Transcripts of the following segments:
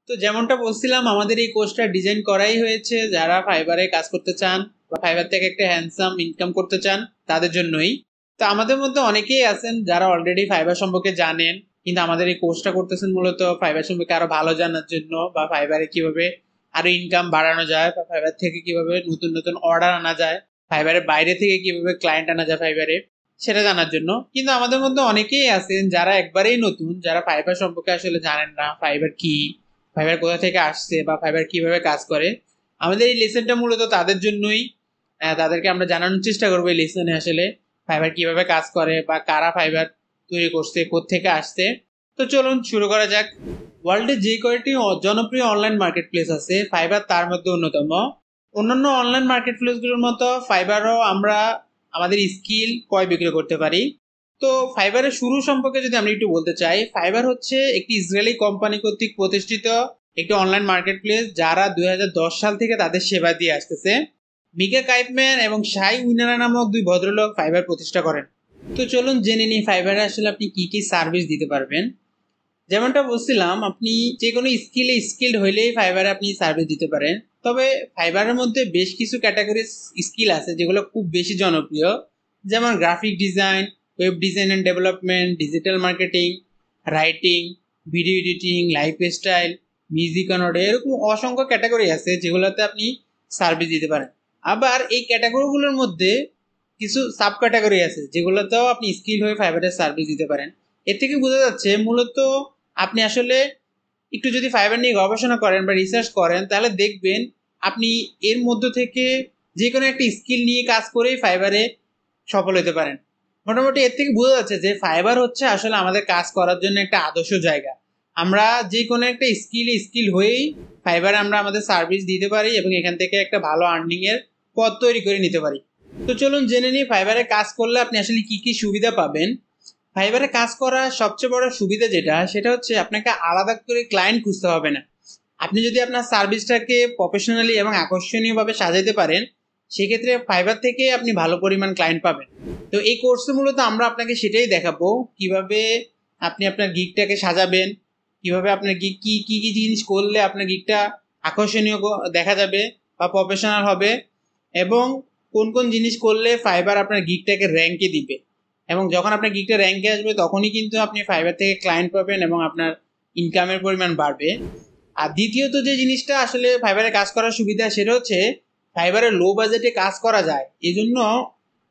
তো যেমনটা বলছিলাম, আমাদের এই কোর্সটা ডিজাইন করাই হয়েছে যারা ফাইবারে কাজ করতে চান বা ফাইবার থেকে একটা হ্যান্ডসাম ইনকাম করতে চান তাদের জন্যই। তো আমাদের মধ্যে অনেকেই আছেন যারা অলরেডি ফাইবার সম্পর্কে জানেন, কিন্তু আমাদের এই কোর্সটা করতেছেন মূলত ফাইবার সম্পর্কে আরো ভালো জানার জন্য, বা ফাইবারে কিভাবে আরো ইনকাম বাড়ানো যায়, বা ফাইবার থেকে কিভাবে নতুন নতুন অর্ডার আনা যায়, ফাইবারের বাইরে থেকে কিভাবে ক্লায়েন্ট আনা যায় ফাইবারে, সেটা জানার জন্য। কিন্তু আমাদের মধ্যে অনেকেই আছেন যারা একবারেই নতুন, যারা ফাইবার সম্পর্কে আসলে জানেন না, ফাইবার কি, ফাইবার কোথা থেকে আসছে, বা ফাইবার কিভাবে কাজ করে। আমাদের এই লেসনটা মূলত তাদের জন্যই। তাদেরকে আমরা জানানোর চেষ্টা করবো এই লেসনে আসলে ফাইবার কিভাবে কাজ করে, বা কারা ফাইবার তৈরি করছে, কোত্থেকে আসছে। তো চলুন শুরু করা যাক। ওয়ার্ল্ডে যে কয়টি জনপ্রিয় অনলাইন মার্কেট প্লেস আছে, ফাইবার তার মধ্যে অন্যতম। অন্যান্য অনলাইন মার্কেট প্লেসগুলোর মতো ফাইবারও আমরা আমাদের স্কিল ক্রয় বিক্রয় করতে পারি। তো ফাইবারের শুরু সম্পর্কে যদি আমি একটু বলতে চাই, ফাইবার হচ্ছে একটি ইসরায়েলি কোম্পানি কর্তৃক প্রতিষ্ঠিত একটি অনলাইন মার্কেট প্লেস, যারা 2010 সাল থেকে তাদের সেবা দিয়ে আসতেছে। মিকা কাইপম্যান এবং শাই উইনারা নামক দুই ভদ্রলোক ফাইবার প্রতিষ্ঠা করেন। তো চলুন জেনে নিই ফাইবারে আসলে আপনি কি কি সার্ভিস দিতে পারবেন। যেমনটা বলছিলাম, আপনি যে কোনো স্কিল্ড হইলেই ফাইবারে আপনি সার্ভিস দিতে পারেন। তবে ফাইবারের মধ্যে বেশ কিছু ক্যাটাগরির স্কিল আছে যেগুলো খুব বেশি জনপ্রিয়, যেমন graphic design, web design and development, digital marketing, writing, video editing, lifestyle, music and এরকম অসংখ্য ক্যাটাগরি আছে যেগুলোতে আপনি সার্ভিস দিতে পারেন। আবার এই ক্যাটাগরিগুলোর মধ্যে কিছু সাব ক্যাটাগরি আছে যেগুলোতেও আপনি স্কিল হয়ে ফাইবারের সার্ভিস দিতে পারেন। এর থেকে বোঝা যাচ্ছে মূলত আপনি আসলে একটু যদি ফাইবার নিয়ে গবেষণা করেন বা রিসার্চ করেন, তাহলে দেখবেন আপনি এর মধ্য থেকে যে কোনো একটা স্কিল নিয়ে কাজ করেই ফাইবারে সফল হতে পারেন। মোটামুটি এর থেকে বোঝা যাচ্ছে যে ফাইবার হচ্ছে আসলে আমাদের কাজ করার জন্য একটা আদর্শ জায়গা। আমরা যে কোনো একটা স্কিল হয়েই ফাইবারে আমরা আমাদের সার্ভিস দিতে পারি এবং এখান থেকে একটা ভালো আর্নিং এর পথ তৈরি করে নিতে পারি। তো চলুন জেনে নিই ফাইবারে কাজ করলে আপনি আসলে কি কি সুবিধা পাবেন। ফাইবারে কাজ করার সবচেয়ে বড় সুবিধা যেটা, সেটা হচ্ছে আপনাকে আলাদা করে ক্লায়েন্ট খুঁজতে হবে না। আপনি যদি আপনার সার্ভিসটাকে প্রফেশনালি এবং আকর্ষণীয়ভাবে সাজাতে পারেন, সেক্ষেত্রে ফাইবার থেকে আপনি ভালো পরিমাণ ক্লায়েন্ট পাবেন। তো এই কোর্সে মূলত আমরা আপনাকে সেটাই দেখাবো, কিভাবে আপনি আপনার গিগটাকে সাজাবেন, কিভাবে আপনার গিগ কি কি কি জিনিস করলে আপনার গিগটা আকর্ষণীয় দেখা যাবে বা প্রফেশনাল হবে, এবং কোন কোন জিনিস করলে ফাইবার আপনার গিগটাকে র্যাঙ্কে দিবে। এবং যখন আপনার গিগটা র্যাঙ্কে আসবে তখনই কিন্তু আপনি ফাইবার থেকে ক্লায়েন্ট পাবেন এবং আপনার ইনকামের পরিমাণ বাড়বে। আর দ্বিতীয়ত যে জিনিসটা আসলে ফাইবারে কাজ করার সুবিধা, সেটা হচ্ছে ফাইবারে লো বাজেটে কাজ করা যায়। এই জন্য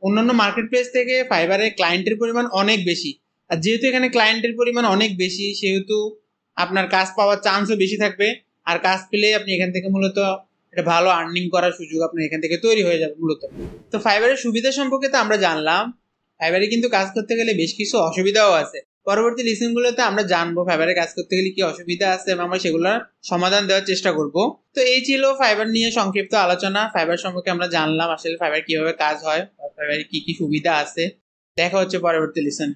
অন্যান্য মার্কেট প্লেস থেকে ফাইবারে ক্লায়েন্টের পরিমাণ অনেক বেশি। আর যেহেতু এখানে ক্লায়েন্টের পরিমাণ অনেক বেশি, সেহেতু আপনার কাজ পাওয়ার চান্সও বেশি থাকবে। আর কাজ পেলে আপনি এখান থেকে মূলত একটা ভালো আর্নিং করার সুযোগ আপনার এখান থেকে তৈরি হয়ে যাবে মূলত। তো ফাইবারের সুবিধা সম্পর্কে তো আমরা জানলাম। ফাইবারে কিন্তু কাজ করতে গেলে বেশ কিছু অসুবিধাও আছে। পরবর্তী লিসেনগুলোতে আমরা জানবো ফাইবারে কাজ করতে গেলে কি অসুবিধা আছে এবং আমরা সেগুলোর সমাধান দেওয়ার চেষ্টা করব। তো এই ছিল ফাইবার নিয়ে সংক্ষিপ্ত আলোচনা। ফাইবার সম্পর্কে আমরা জানলাম আসলে ফাইবার কিভাবে কাজ হয়, ফাইবারে কি কি সুবিধা আছে। দেখা হচ্ছে পরবর্তী লিসেন।